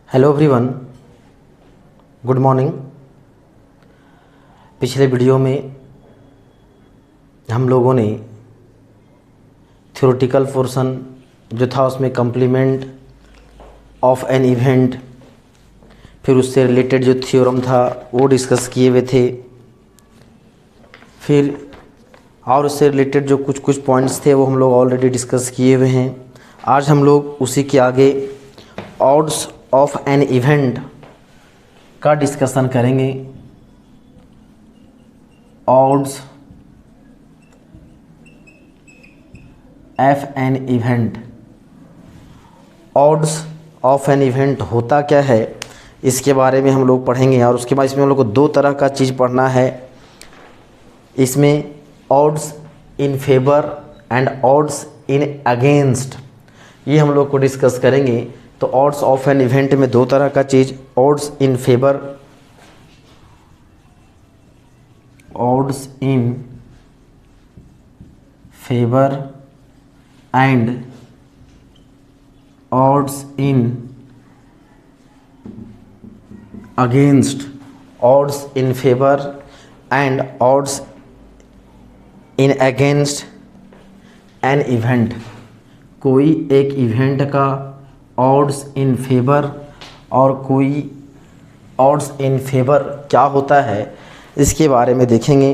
Hello everyone, good morning. पिछले video में हम लोगों ने थ्योरेटिकल पोर्शन जो था उसमें कम्प्लीमेंट ऑफ एन इवेंट, फिर उससे रिलेटेड जो थ्योरम था वो डिस्कस किए हुए थे, फिर और उससे रिलेटेड जो कुछ पॉइंट्स थे वो हम लोग ऑलरेडी डिस्कस किए हुए हैं। आज हम लोग उसी के आगे ऑड्स ऑफ एन इवेंट का डिस्कशन करेंगे। Odds of an event, odds of an event होता क्या है इसके बारे में हम लोग पढ़ेंगे। और उसके बाद इसमें हम लोग को दो तरह का चीज़ पढ़ना है। इसमें odds in favour and odds in against, ये हम लोग को डिस्कस करेंगे। तो ऑड्स ऑफ एन इवेंट में दो तरह का चीज़, odds in favour, odds in favour and odds in against, odds in favour and odds in against an event. कोई एक इवेंट का ऑड्स इन फेवर और कोई ऑड्स इन फेवर क्या होता है इसके बारे में देखेंगे।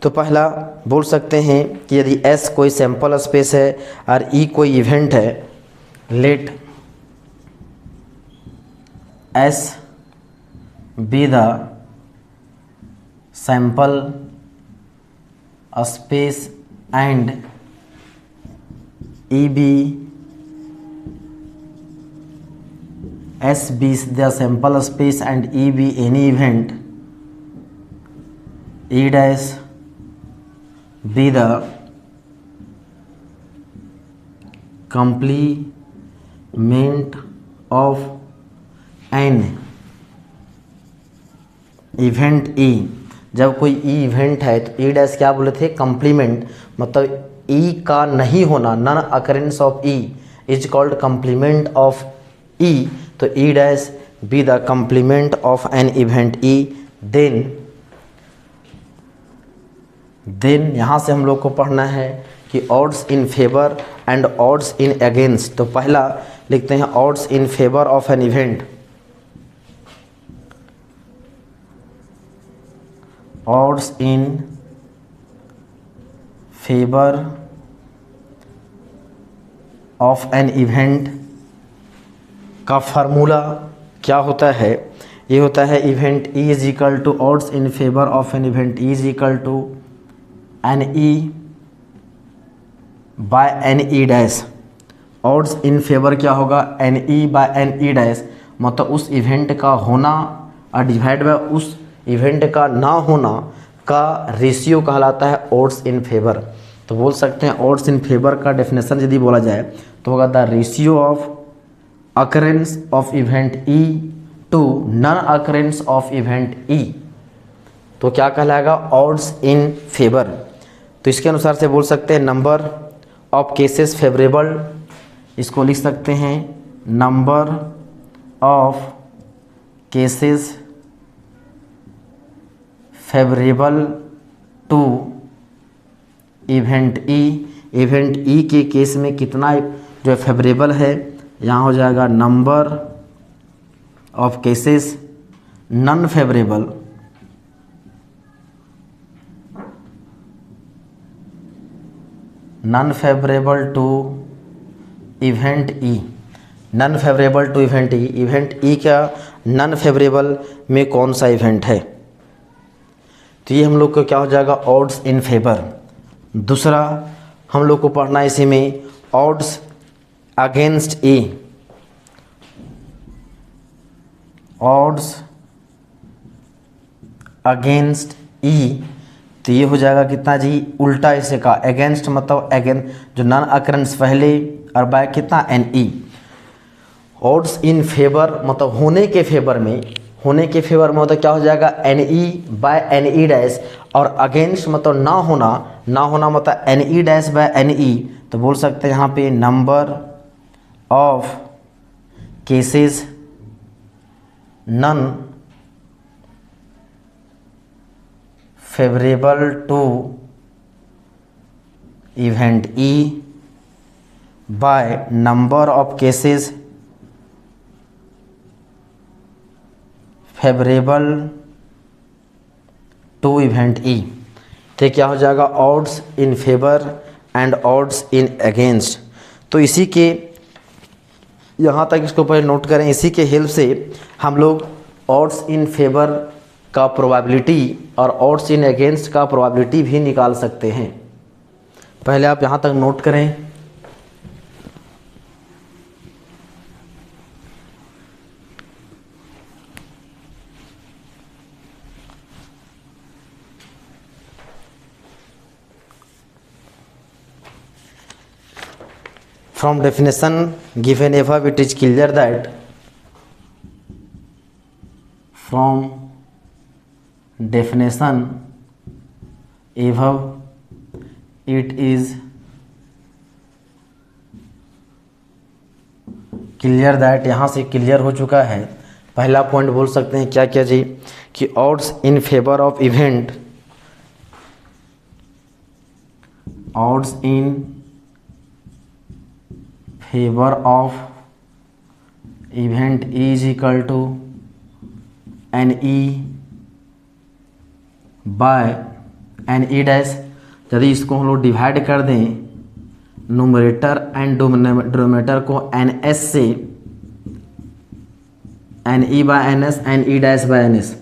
तो पहला बोल सकते हैं कि यदि S कोई सैंपल स्पेस है और E कोई इवेंट है, let S be the sample space and E be S be the sample space and E be any event, E dash be the complement of an event E। जब कोई E event है तो E dash क्या बोले थे, complement, मतलब E का नहीं होना, non occurrence of E is called complement of E। तो E dash be the complement of an event E, then यहाँ से हम लोग को पढ़ना है कि odds in favour and odds in against. तो पहला लिखते हैं odds in favour of an event, odds in favour of an event का फार्मूला क्या होता है, ये होता है event E is equal to odds in favour of an event E is equal to N E by N E dash. Odds in favour क्या होगा, N E by N E dash, मतलब उस इवेंट का होना और divide by उस event का ना होना का रेशियो कहलाता है ऑड्स इन फेवर। तो बोल सकते हैं ऑड्स इन फेवर का डेफिनेशन यदि बोला जाए तो होगा the ratio of occurrence of event E to non-occurrence of event E। तो क्या कहलाएगा, odds in favor। तो इसके अनुसार से बोल सकते हैं नंबर ऑफ केसेस फेवरेबल, इसको लिख सकते हैं number of cases favourable to event E। Event E के केस में कितना जो फेवरेबल है, यहाँ हो जाएगा number of cases non favourable to event E, non favourable to event E। Event E का नॉन फेवरेबल में कौन सा इवेंट है, तो ये हम लोग को क्या हो जाएगा, ऑड्स इन फेवर। दूसरा हम लोग को पढ़ना है इसी में odds against E, odds against E। तो ये हो जाएगा कितना जी, उल्टा इसे का, अगेंस्ट मतलब अगेंस्ट जो नॉन अकरेंस पहले और बाय कितना N E। Odds in favour मतलब होने के फेवर में, होने के फेवर में मतलब क्या हो जाएगा N E by N E dash, और अगेंस्ट मतलब ना होना, ना होना मतलब N E dash by N E। तो बोल सकते हैं यहाँ पे number of cases non favourable to event E by number of cases favourable to event E. तो क्या हो जाएगा, odds in favour and odds in against. तो इसी के यहाँ तक इसको पहले नोट करें, इसी के हेल्प से हम लोग ऑड्स इन फेवर का प्रोबेबिलिटी और ऑड्स इन अगेंस्ट का प्रोबेबिलिटी भी निकाल सकते हैं। पहले आप यहाँ तक नोट करें। From definition given above, it is clear that from definition above, it is clear that, यहाँ से क्लियर हो चुका है। पहला पॉइंट बोल सकते हैं क्या क्या जी, कि odds in favour of event, odds in favour of event is equal to N E by N E dash. यदि इसको हम लोग डिवाइड कर दें न्यूमरेटर एंड डिनोमिनेटर को एन एस से, N E by N S, N E dash by N S.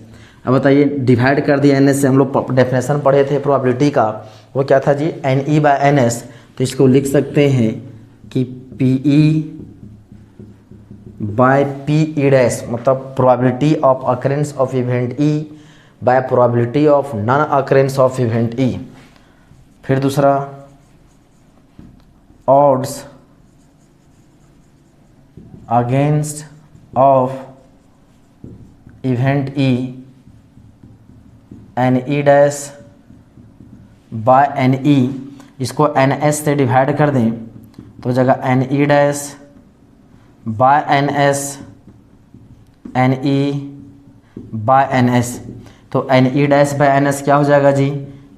अब बताइए, डिवाइड कर दिया एन एस से, हम लोग डेफिनेशन पढ़े थे प्रोबेबिलिटी का, वो क्या था जी, N E by N S. तो इसको लिख सकते हैं कि P E by P E dash, मतलब probability of occurrence of event E by probability of non occurrence of event E. फिर दूसरा, odds against of event E N E dash by N E. इसको N S से डिवाइड कर दें तो जगह N E dash by N S, N E by N S. तो N E dash by N S क्या हो जाएगा जी,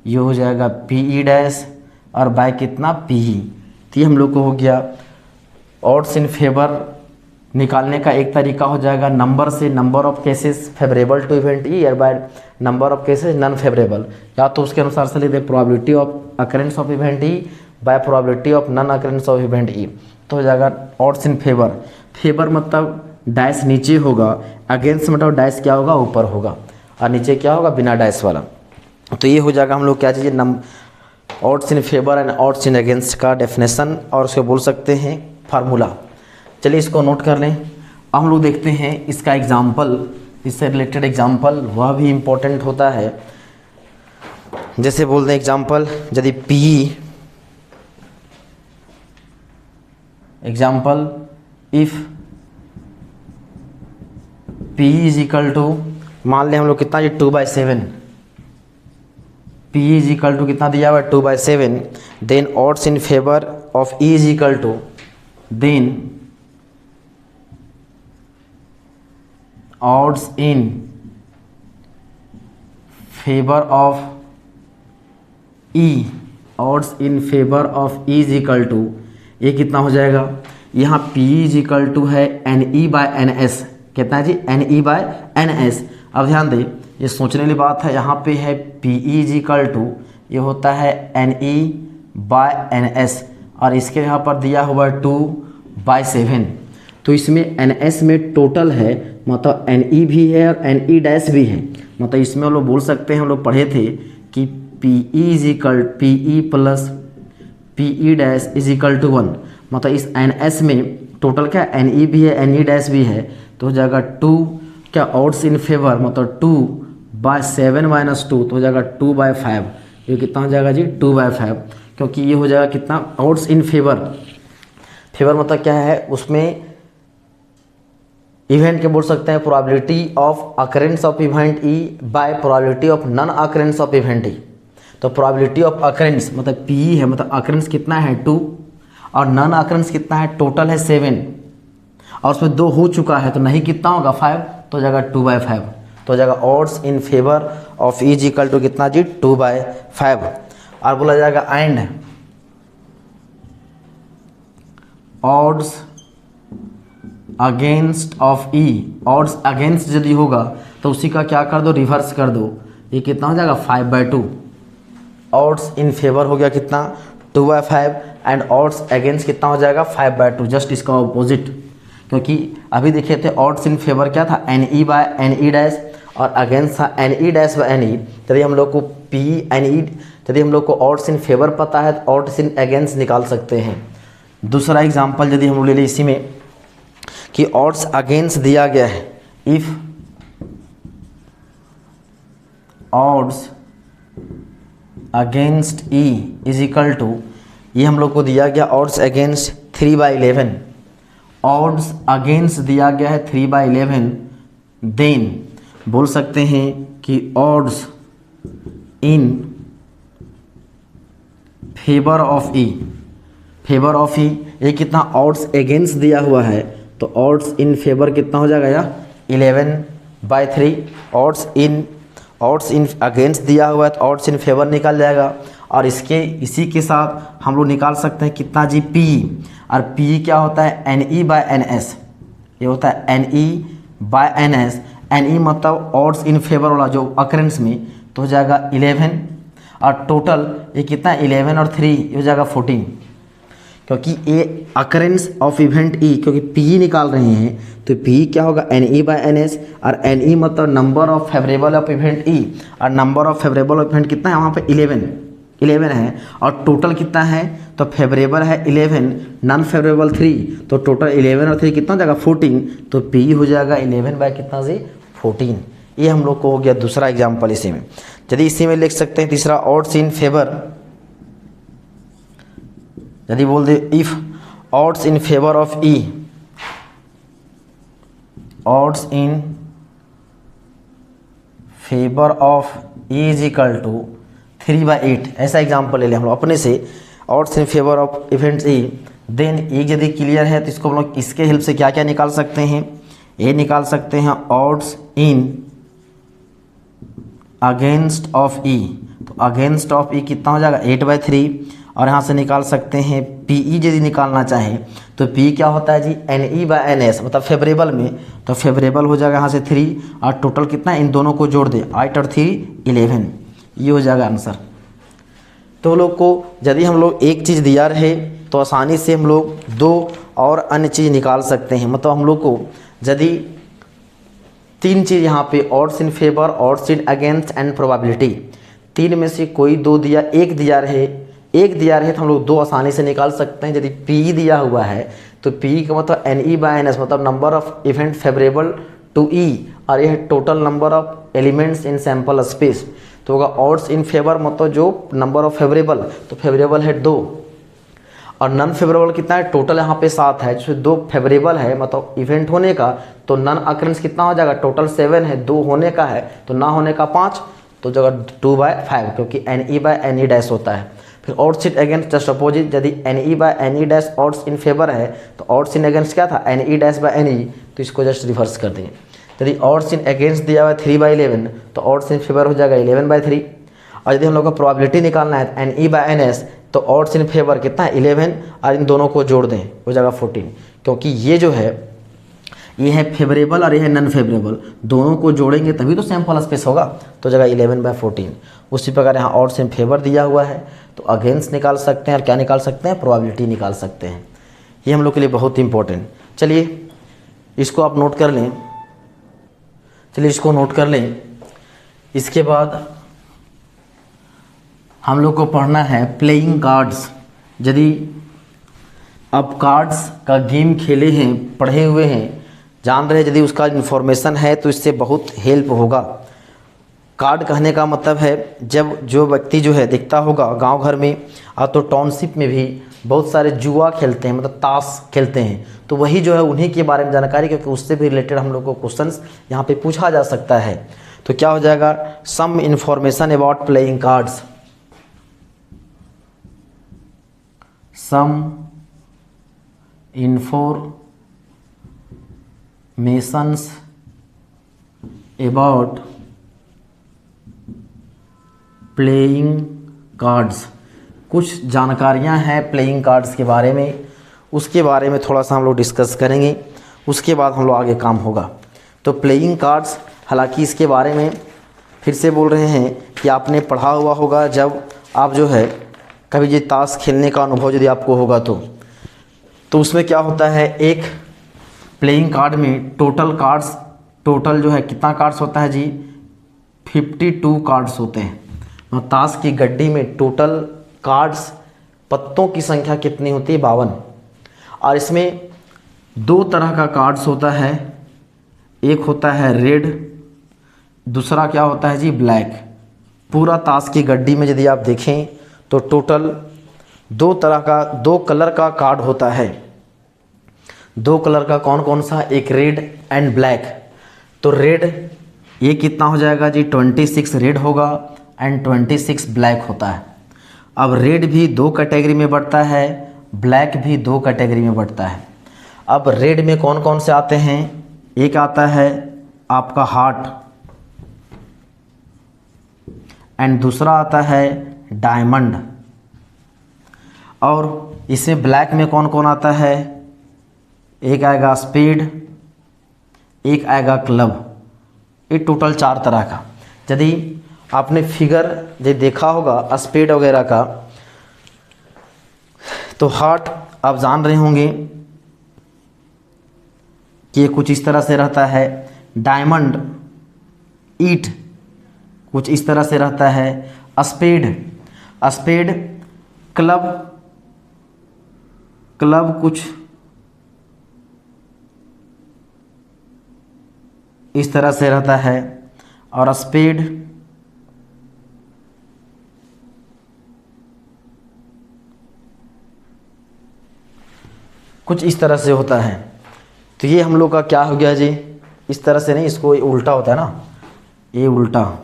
ये हो जाएगा पी ई डैश और बाय कितना, पी ई। तो ये हम लोग को हो गया ऑड्स इन फेवर निकालने का एक तरीका हो जाएगा नंबर से, number of cases favourable to event E और by number of cases non favourable, या तो उसके अनुसार से लिख दे probability of occurrence of event E by probability of non occurrence of event E. तो हो जाएगा ऑड्स इन फेवर, फेवर मतलब डैश नीचे होगा, अगेंस्ट मतलब डैश क्या होगा, ऊपर होगा, और नीचे क्या होगा, बिना डैश वाला। तो ये हो जाएगा हम लोग क्या चीज़, odds in favour and odds in against का डेफिनेशन, और उसको बोल सकते हैं फार्मूला। चलिए इसको नोट कर लें। अब हम लोग देखते हैं इसका एग्जाम्पल, इससे रिलेटेड एग्जाम्पल, वह भी इम्पोर्टेंट होता है। जैसे बोल दें एग्जाम्पल, यदि P example if P is equal to, मान लें हम लोग कितना, ये 2/7, P इज इक्वल टू कितना दिया हुआ है, 2/7, then odds in favour of E is equal to, then odds in favour of E, odds in favour of E is equal to, ये कितना हो जाएगा, यहाँ P इज इक्वल टू है N E by N S, कितना है जी, N E by N S. अब ध्यान दें, ये सोचने वाली बात है, यहाँ पे है P इज इक्वल टू, ये होता है N E by N S, और इसके यहाँ पर दिया हुआ 2/7। तो इसमें एन एस में टोटल है, मतलब एन ई भी है और एन ई डैश भी है, मतलब इसमें हम लोग बोल सकते हैं, हम लोग पढ़े थे कि P E is equal P E plus P E dash is equal to 1, मतलब इस एन एस में टोटल क्या, एन ई भी है, एन ई डैश भी है, तो हो जाएगा 2 क्या, ऑड्स इन फेवर मतलब 2/7 माइनस 2, तो हो जाएगा 2/5। ये कितना हो जाएगा जी, 2/5, क्योंकि ये हो जाएगा कितना, ऑड्स इन फेवर, फेवर मतलब क्या है, उसमें इवेंट के बोल सकते हैं probability of occurrence of event E by probability of non occurrence of event E. तो प्रोबेबिलिटी ऑफ अकरेंस मतलब पी ई है, मतलब अकरेंस कितना है 2, और नॉन अकरेंस कितना है, टोटल है 7, और उसमें 2 हो चुका है, तो नहीं कितना होगा 5, तो हो जाएगा 2/5, तो हो जाएगा odds in favour of E is equal to कितना जी 2/5। और बोला जाएगा and odds against of E, odds against यदि होगा तो उसी का क्या कर दो, रिवर्स कर दो। ये कितना हो जाएगा 5/2। ऑड्स इन फेवर हो गया कितना 2/5 एंड ऑड्स अगेंस्ट कितना हो जाएगा 5/2, जस्ट इसका ऑपोजिट। क्योंकि अभी देखे थे ऑड्स इन फेवर क्या था NE बाय NE डैश और अगेंस्ट था NE डैश बाय NE। यदि हम लोग को PNE, यदि हम लोग को ऑड्स इन फेवर पता है तो ऑड्स इन अगेंस्ट निकाल सकते हैं। दूसरा एग्जांपल यदि हम लोग ले लें इसी में कि ऑड्स अगेंस्ट दिया गया है, if odds against E is equal to, ये हम लोग को दिया गया ऑड्स अगेंस्ट 3/11, ऑड्स अगेंस्ट दिया गया है 3/11, देन बोल सकते हैं कि odds in favour of E, favour of E ये कितना ऑड्स अगेंस्ट दिया हुआ है तो ऑड्स इन फेवर कितना हो जाएगा या 11/3। ऑड्स इन अगेंस्ट दिया हुआ है तो ऑड्स इन फेवर निकल जाएगा। और इसी के साथ हम लोग निकाल सकते हैं कितना जी P, और P क्या होता है NE बाय NS, ये होता है NE बाय NS। NE मतलब ऑड्स इन फेवर वाला जो अकरेंस में, तो हो जाएगा 11 और टोटल ये कितना 11 और 3 ये हो जाएगा 14। क्योंकि ये अकरेंस ऑफ इवेंट E, क्योंकि P निकाल रहे हैं तो P क्या होगा NE बाय NS, और NE मतलब number of favourable of event E, और number of favourable of event कितना है वहाँ पे 11 है, और टोटल कितना है तो फेवरेबल है 11, नॉन फेवरेबल 3, तो टोटल 11 और 3 कितना हो जाएगा 14, तो P हो जाएगा 11 बाय कितना जी 14। ये हम लोग को हो गया दूसरा एग्जाम्पल। इसी में यदि इसी में लिख सकते हैं तीसरा ऑड्स इन फेवर, यदि बोल दे if odds in favour of E, odds in favour of E is equal to 3/8, ऐसा एग्जाम्पल ले लें हम लोग अपने से, odds in favour of events E, then एक यदि क्लियर है तो इसको हम लोग इसके हेल्प से क्या क्या निकाल सकते हैं, ये निकाल सकते हैं odds in against of E, तो अगेंस्ट ऑफ E कितना हो जाएगा 8/3, और यहाँ से निकाल सकते हैं PE यदि निकालना चाहें तो P क्या होता है जी NE बाय NS, मतलब फेवरेबल में, तो फेवरेबल हो जाएगा यहाँ से 3, और टोटल कितना इन दोनों को जोड़ दे 8 और 3 11, ये हो जाएगा आंसर। तो लोग को यदि हम लोग एक चीज़ दिया रहे तो आसानी से हम लोग दो और अन्य चीज़ निकाल सकते हैं। मतलब हम लोग को यदि 3 चीज़ यहाँ पे odds in favour, odds in against and probability, 3 में से कोई 2 दिया, एक दिया रहे तो हम लोग 2 आसानी से निकाल सकते हैं। यदि P दिया हुआ है तो P का मतलब NE बाय NS, मतलब number of event favourable to E, और यह total number of elements in sample space, तो होगा ऑड्स इन फेवर मतलब जो नंबर ऑफ फेवरेबल, तो फेवरेबल है 2, और नॉन फेवरेबल कितना है टोटल यहाँ पे 7 है, जिसमें 2 फेवरेबल है मतलब इवेंट होने का, तो नॉन अकरेंस कितना हो जाएगा टोटल 7 है, 2 होने का है तो ना होने का 5, तो जगह 2/5, क्योंकि NE बाय NE डैश होता है। फिर odds in against just opposite, यदि NE by NE dash odds in favour है तो ऑड्स इन अगेंस्ट क्या था NE डैश बाय NE, तो इसको जस्ट रिवर्स कर देंगे। यदि ऑड्स इन अगेंस्ट दिया हुआ है 3/11 तो ऑड्स इन फेवर हो जाएगा 11/3, और यदि हम लोग को प्रोबेबिलिटी निकालना है NE बाय NS तो ऑड्स इन फेवर कितना है 11, और इन दोनों को जोड़ दें हो जाएगा 14, क्योंकि ये जो है ये है फेवरेबल और ये है नॉन फेवरेबल, दोनों को जोड़ेंगे तभी तो सैम्पल स्पेस होगा, तो जगह 11/14। उसी प्रकार यहाँ ऑड्स इन फेवर दिया हुआ है तो अगेंस्ट निकाल सकते हैं, और क्या निकाल सकते हैं प्रोबेबिलिटी निकाल सकते हैं। ये हम लोग के लिए बहुत इंपॉर्टेंट। चलिए इसको आप नोट कर लें, इसको नोट कर लें। इसके बाद हम लोग को पढ़ना है प्लेइंग कार्ड्स। यदि आप कार्ड्स का गेम खेले हैं, पढ़े हुए हैं, जान रहे, यदि उसका इन्फॉर्मेशन है तो इससे बहुत हेल्प होगा। कार्ड कहने का मतलब है जब जो व्यक्ति जो है दिखता होगा गांव घर में, तो टाउनशिप में भी बहुत सारे जुआ खेलते हैं, मतलब ताश खेलते हैं, तो वही जो है उन्हीं के बारे में जानकारी, क्योंकि उससे भी रिलेटेड हम लोग को क्वेश्चंस यहाँ पे पूछा जा सकता है। तो क्या हो जाएगा some information about playing cards, some informations about playing cards, कुछ जानकारियां हैं प्लेइंग कार्ड्स के बारे में, उसके बारे में थोड़ा सा हम लोग डिस्कस करेंगे, उसके बाद हम लोग आगे काम होगा। तो प्लेइंग कार्ड्स, हालांकि इसके बारे में फिर से बोल रहे हैं कि आपने पढ़ा हुआ होगा, जब आप जो है कभी ये ताश खेलने का अनुभव यदि आपको होगा तो उसमें क्या होता है, एक प्लेइंग कार्ड में टोटल जो है कितना कार्ड्स होता है जी, 52 कार्ड्स होते हैं। और ताश की गड्डी में टोटल कार्ड्स, पत्तों की संख्या कितनी होती है, 52। और इसमें दो तरह का कार्ड्स होता है, एक होता है रेड, दूसरा क्या होता है जी, ब्लैक। पूरा ताश की गड्डी में यदि आप देखें तो टोटल दो कलर का कार्ड होता है। दो कलर का कौन कौन सा, एक रेड एंड ब्लैक। तो रेड ये कितना हो जाएगा जी, 26 रेड होगा एंड 26 ब्लैक होता है। अब रेड भी दो कैटेगरी में बढ़ता है, ब्लैक भी दो कैटेगरी में बढ़ता है। अब रेड में कौन कौन से आते हैं, एक आता है आपका हार्ट एंड दूसरा आता है डायमंड। और इसमें ब्लैक में कौन कौन आता है, एक आएगा स्पेड, एक आएगा क्लब। ये टोटल 4 तरह का। यदि आपने फिगर जो देखा होगा स्पेड वगैरह का, तो हार्ट आप जान रहे होंगे कि ये कुछ इस तरह से रहता है, डायमंड ईट कुछ इस तरह से रहता है, स्पेड क्लब कुछ इस तरह से रहता है, और स्पेड कुछ इस तरह से होता है। तो ये हम लोग का क्या हो गया जी, इस तरह से नहीं, इसको उल्टा होता है ना, ये उल्टा,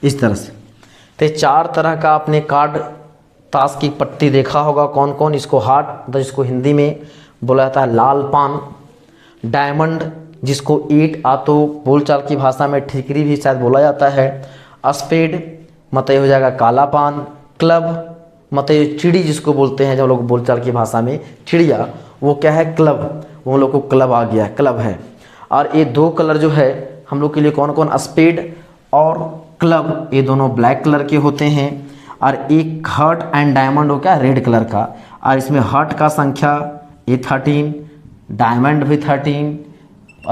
इस तरह से। तो 4 तरह का आपने कार्ड ताश की पट्टी देखा होगा, कौन कौन, इसको हार्ट, मतलब इसको हिंदी में बोला जाता है लाल पान, डायमंड जिसको ईट आतो बोलचाल की भाषा में ठीकरी भी शायद बोला जाता है, स्पेड मतलब हो जाएगा काला पान, क्लब मतलब चिड़ी जिसको बोलते हैं जब लोग बोलचाल की भाषा में चिड़िया, वो क्या है, क्लब, वो लोग को क्लब आ गया, क्लब है। और ये 2 कलर जो है हम लोग के लिए कौन कौन, स्पेड और क्लब, ये दोनों ब्लैक कलर के होते हैं। और एक हार्ट एंड डायमंड हो क्या, रेड कलर का। और इसमें हार्ट का संख्या ये 13, डायमंड भी 13,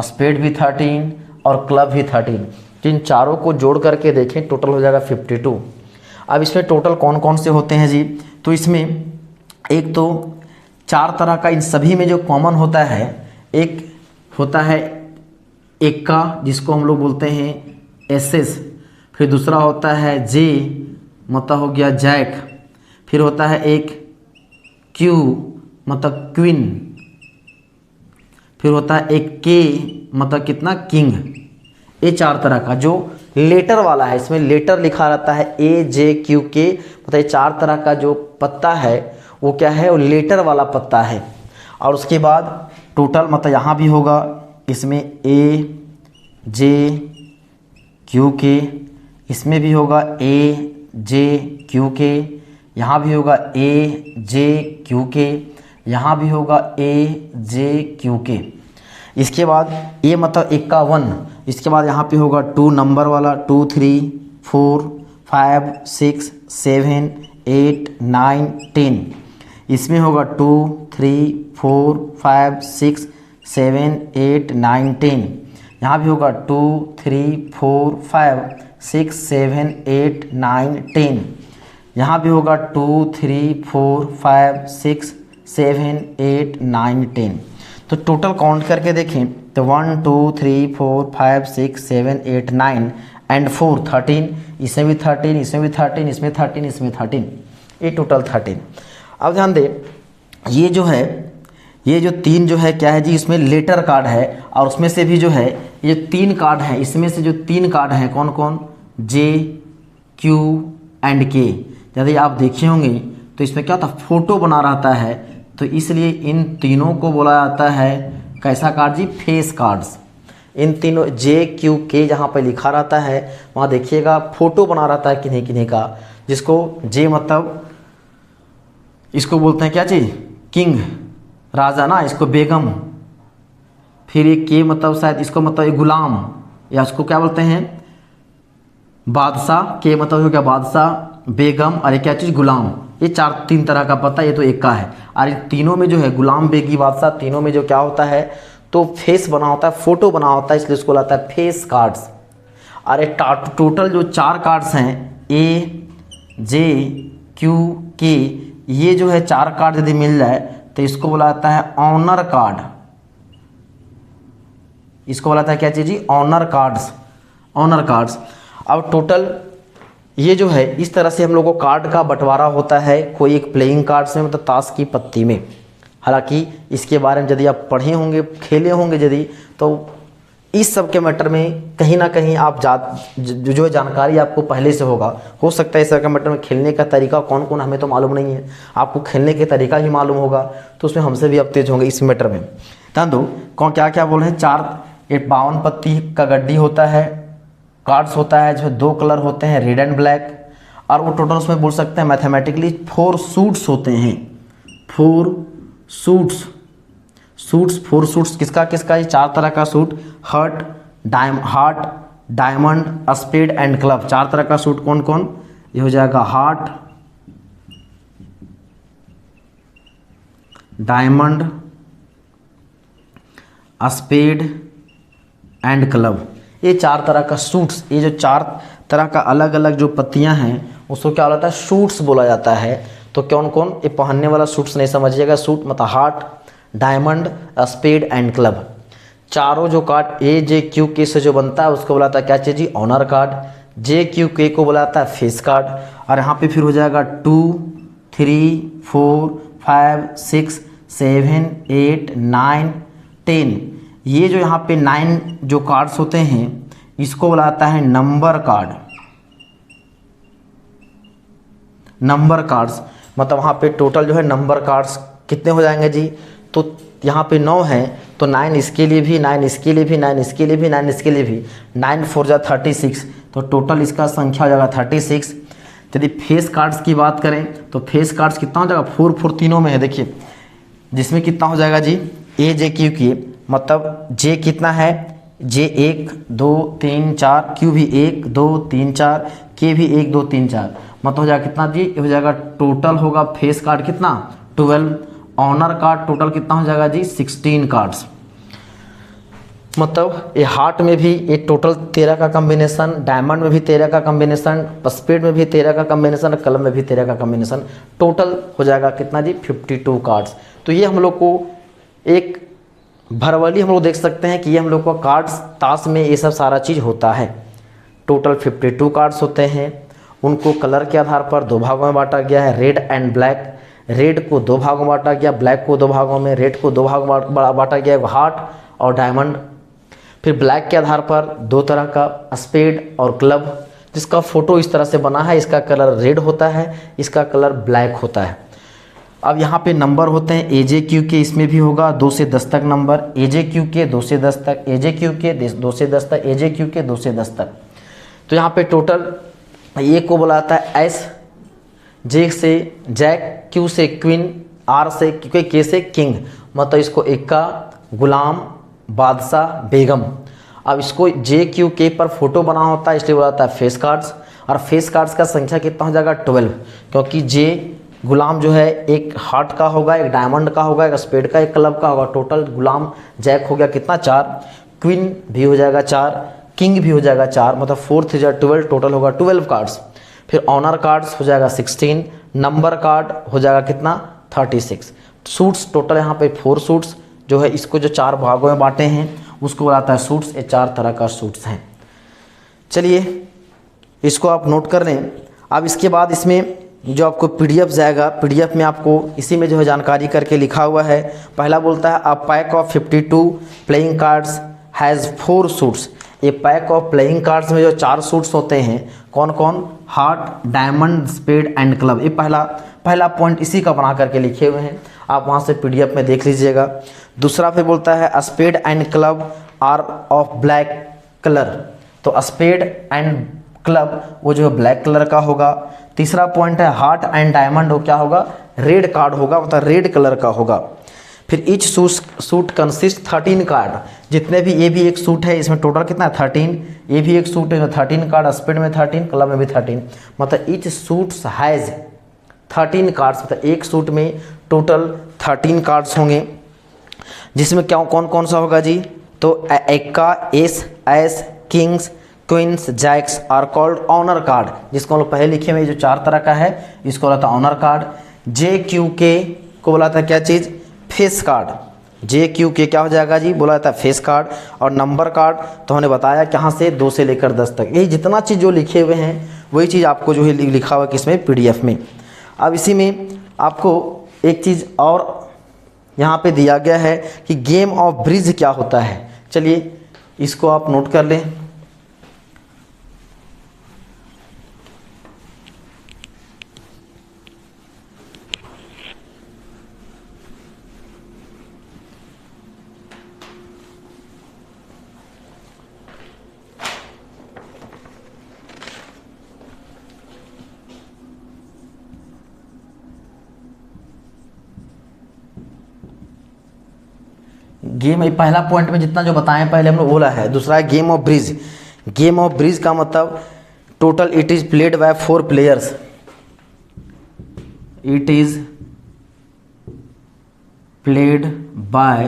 स्पेड भी 13 और क्लब भी 13। इन चारों को जोड़ करके देखें टोटल हो जाएगा 52। अब इसमें टोटल कौन कौन से होते हैं जी, तो इसमें एक तो 4 तरह का, इन सभी में जो कॉमन होता है, एक होता है एक्का जिसको हम लोग बोलते हैं एसेस, फिर दूसरा होता है जे मतलब हो गया जैक, फिर होता है एक क्यू मतलब क्वीन, फिर होता है एक के मतलब कितना, किंग। ये 4 तरह का जो लेटर वाला है, इसमें लेटर लिखा रहता है ए जे क्यू के, मतलब ये 4 तरह का जो पत्ता है वो क्या है, वो लेटर वाला पत्ता है। और उसके बाद टोटल मतलब यहाँ भी होगा, इसमें ए जे क्यू के, इसमें भी होगा ए जे क्यू के, यहाँ भी होगा ए जे क्यू के, यहाँ भी होगा ए जे क्यू के। इसके बाद ये मतलब 51, इसके बाद यहाँ पे होगा 2 नंबर वाला, 2 3 4 5 6 7 8 9 10, इसमें होगा 2 3 4 5 6 7 8 9 10, यहाँ भी होगा 2 3 4 5 6 7 8 9 10, यहाँ भी होगा 2 3 4 5 6 7 8 9 10। तो टोटल काउंट करके देखें तो 1 2 3 4 5 6 7 8 9 एंड 4 13, इसमें भी 13, इसमें भी 13, इसमें 13, इसमें 13, ये टोटल 13। अब ध्यान दें, ये जो है, ये जो 3 जो है क्या है जी, इसमें लेटर कार्ड है, और उसमें से भी जो है ये 3 कार्ड है, इसमें से जो 3 कार्ड हैं कौन कौन, जे क्यू एंड के। यदि आप देखे होंगे तो इसमें क्या होता है, फोटो बना रहता है, तो इसलिए इन तीनों को बोला जाता है कैसा कार्ड जी, फेस कार्ड्स। इन तीनों JQK जहाँ पे लिखा रहता है वहाँ देखिएगा फोटो बना रहता है किन्हीं किन्हीं का, जिसको J मतलब इसको बोलते हैं क्या चीज़, किंग, राजा ना, इसको बेगम। फिर ये K मतलब शायद इसको मतलब एक गुलाम, या इसको क्या बोलते हैं, बादशाह। K मतलब हो गया बादशाह, बेगम, और एक क्या चीज़, गुलाम। ये तीन तरह का पता, ये तो एक का है। और इन तीनों में जो है गुलाम, बेगी, बादशाह, तीनों में जो क्या होता है तो फेस बना होता है, फोटो बना होता है, इसलिए इसको लाता है फेस कार्ड्स। अरे टोटल जो 4 कार्ड्स हैं AJQK, ये जो है 4 कार्ड यदि मिल जाए तो इसको बोला जाता है ऑनर कार्ड। इसको बोला जाता है क्या चीज़ जी, ऑनर कार्ड्स, ऑनर कार्ड्स। अब टोटल ये जो है इस तरह से हम लोग को कार्ड का बंटवारा होता है। कोई एक प्लेइंग कार्ड्स में, मतलब ताश की पत्ती में। हालांकि इसके बारे में यदि आप पढ़े होंगे, खेले होंगे यदि, तो इस सब के मैटर में कहीं ना कहीं आप जो जानकारी आपको पहले से होगा। हो सकता है इस सब के मैटर में खेलने का तरीका कौन कौन हमें तो मालूम नहीं है, आपको खेलने के तरीका ही मालूम होगा, तो उसमें हमसे भी आप तेज होंगे इस मैटर में। ध्यान दो कौन क्या क्या बोल रहे हैं। 52 पत्ती का गड्डी होता है, कार्ड्स होता है जो 2 कलर होते हैं, रेड एंड ब्लैक। और वो टोटल उसमें बोल सकते हैं मैथमेटिकली 4 सूट्स होते हैं, 4 सूट्स। 4 सूट्स किसका किसका, ये 4 तरह का suit, heart, diamond, spade and club. 4 तरह का सूट कौन कौन, ये हो जाएगा heart, diamond, spade and club. ये 4 तरह का सूट्स, ये जो 4 तरह का अलग अलग जो पत्तियां हैं उसको क्या बोला जाता है, सूट्स बोला जाता है। तो कौन कौन, ये पहनने वाला सूट्स नहीं समझिएगा, सूट मतलब heart, diamond, spade and club. चारों जो कार्ड AJQK से जो बनता है उसको बोला जाता है क्या चीज़ जी, ऑनर कार्ड। JQK को बोला जाता है फेस कार्ड। और यहाँ पे फिर हो जाएगा 2, 3, 4, 5, 6, 7, 8, 9, 10। ये जो यहाँ पे 9 जो कार्ड्स होते हैं इसको बोला जाता है नंबर कार्ड। नंबर कार्ड्स मतलब वहाँ पे टोटल जो है नंबर कार्ड्स कितने हो जाएंगे जी, तो यहाँ पे 9 हैं तो 9 इसके लिए भी, 9 इसके लिए भी, 9 इसके लिए भी, 9 इसके लिए भी, 9 4 जा 36, तो टोटल इसका संख्या हो जाएगा 36। यदि फेस कार्ड्स की बात करें तो फेस कार्ड्स कितना हो जाएगा, 4 4 तीनों में है। देखिए जिसमें कितना हो जाएगा जी, AJQK मतलब J कितना है, J 1 2 3 4, Q भी 1 2 3 4, K भी 1 2 3 4, मतलब हो जाएगा कितना जी, हो जाएगा टोटल होगा फेस कार्ड कितना 12, ऑनर कार्ड टोटल कितना हो जाएगा जी 16 कार्ड्स। मतलब ये हार्ट में भी ये टोटल 13 का कम्बिनेशन, डायमंड में भी 13 का कम्बिनेशन, स्पेड में भी 13 का कम्बिनेशन, कलम में भी 13 का कम्बिनेशन, टोटल हो जाएगा कितना जी 52 कार्ड्स। तो ये हम लोग को एक भरवली हम लोग देख सकते हैं कि ये हम लोग को कार्ड्स ताश में ये सब सारा चीज़ होता है। टोटल 52 कार्ड्स होते हैं, उनको कलर के आधार पर 2 भागों में बांटा गया है, रेड एंड ब्लैक। रेड को 2 भागों में बांटा गया, ब्लैक को 2 भागों में, रेड को 2 भागों में बांटा गया हार्ट और डायमंड। फिर ब्लैक के आधार पर 2 तरह का स्पेड और क्लब, जिसका फोटो इस तरह से बना है, इसका कलर रेड होता है, इसका कलर ब्लैक होता है। अब यहाँ पे नंबर होते हैं AJQK, इसमें भी होगा 2 से 10 तक नंबर, AJQK 2 से 10 तक, AJQK 2 से 10 तक, AJQK 2 से 10 तक। तो यहाँ पे टोटल A को बोला जाता है एस, J से जैक, Q से क्वीन, R से K से किंग, मतलब इसको इक्का, गुलाम, बादशाह, बेगम। अब इसको JQK पर फोटो बना होता है इसलिए बोला जाता है फेस कार्ड्स। और फेस कार्ड्स का संख्या कितना हो जाएगा 12, क्योंकि J गुलाम जो है एक हार्ट का होगा, एक डायमंड का होगा, एक स्पेड का, एक क्लब का होगा। टोटल गुलाम जैक हो गया कितना 4, क्वीन भी हो जाएगा 4, किंग भी हो जाएगा 4, मतलब 4 3 जा 12, टोटल होगा 12 कार्ड्स। फिर ऑनर कार्ड्स हो जाएगा 16, नंबर कार्ड हो जाएगा कितना 36। सूट्स टोटल यहाँ पे 4 सूट्स जो है, इसको जो 4 भागों में बांटे हैं उसको बोलाता है सूट्स। ये 4 तरह का सूट्स हैं। चलिए इसको आप नोट कर लें। अब इसके बाद इसमें जो आपको PDF जाएगा, PDF में आपको इसी में जो है जानकारी करके लिखा हुआ है। पहला बोलता है a pack of 52 playing cards has 4 suits. ये पैक ऑफ प्लेइंग कार्ड्स में जो 4 सूट्स होते हैं कौन कौन, heart, diamond, spade and club. ये पहला पॉइंट इसी का बना करके लिखे हुए हैं, आप वहाँ से पीडीएफ में देख लीजिएगा। दूसरा फिर बोलता है spade and club are of black colour, तो स्पेड एंड क्लब वो जो है ब्लैक कलर का होगा। तीसरा पॉइंट है हार्ट एंड डायमंड, वो क्या होगा, रेड कार्ड होगा, मतलब रेड कलर का होगा। फिर ईच सूट कंसिस्ट 13 कार्ड, जितने भी, ये भी एक सूट है, इसमें टोटल कितना है 13, ये भी एक सूट है 13 कार्ड, स्पेड में 13, क्लब में भी 13, मतलब ईच सूट्स हैज़ 13 कार्ड्स, मतलब एक सूट में टोटल 13 कार्ड्स होंगे, जिसमें क्या कौन कौन सा होगा जी, तो एक्का, ace, ace, kings, queens, jacks are called honour card, जिसको हम लोग पहले लिखे हुए जो 4 तरह का है, इसको बोला था ऑनर कार्ड। जे क्यू के को बोला था क्या चीज़, फेस कार्ड, जे क्यू के क्या हो जाएगा जी, बोला जाता है फेस कार्ड। और नंबर कार्ड तो हमने बताया कहाँ से, 2 से लेकर 10 तक, यही जितना चीज़ जो लिखे हुए हैं वही चीज़ आपको जो है लिखा हुआ है किसमें, पीडीएफ में। अब इसी में आपको एक चीज़ और यहाँ पे दिया गया है कि गेम ऑफ ब्रिज क्या होता है, चलिए इसको आप नोट कर लें। गेम, पहला पॉइंट में जितना जो बताएं पहले हम लोग बोला है। दूसरा है game of bridge. Game of bridge का मतलब total it is played by 4 players, it is played by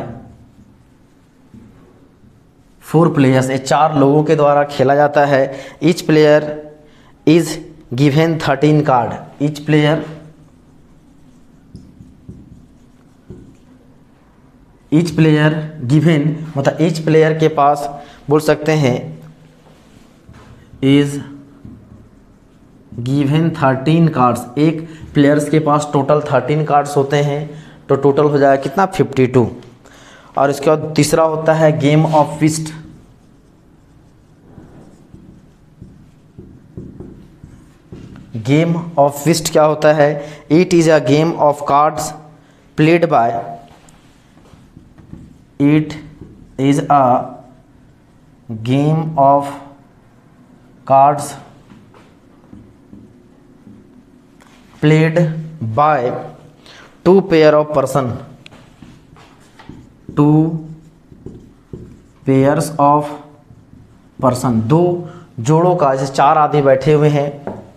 4 players, ये 4 लोगों के द्वारा खेला जाता है। Each player is given 13 card, each player given, मतलब ईच प्लेयर के पास बोल सकते हैं इज गिवन 13 कार्ड्स, एक प्लेयर्स के पास टोटल 13 कार्ड्स होते हैं, तो टोटल हो जाएगा कितना 52। और इसके बाद तीसरा होता है game of twist. Game of twist क्या होता है, it is a game of cards played by, it is a game of cards played by 2 pair of person, 2 pairs of person, 2 जोड़ों का, जैसे 4 आदमी बैठे हुए हैं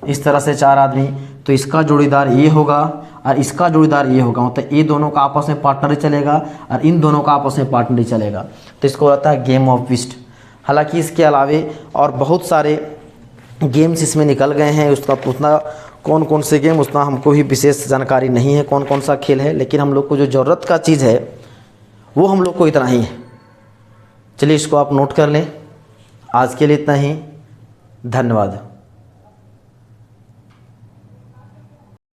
इस तरह से 4 आदमी, तो इसका जोड़ीदार ये होगा और इसका जोड़ीदार ये होगा, मतलब ये दोनों का आपस में पार्टनर चलेगा और इन दोनों का आपस में पार्टनर चलेगा, तो इसको होता है गेम ऑफ ट्विस्ट। हालांकि इसके अलावे और बहुत सारे गेम्स इसमें निकल गए हैं, उसका उतना कौन कौन से गेम उतना हमको भी विशेष जानकारी नहीं है कौन कौन सा खेल है, लेकिन हम लोग को जो ज़रूरत का चीज़ है वो हम लोग को इतना ही है। चलिए इसको आप नोट कर लें। आज के लिए इतना ही, धन्यवाद।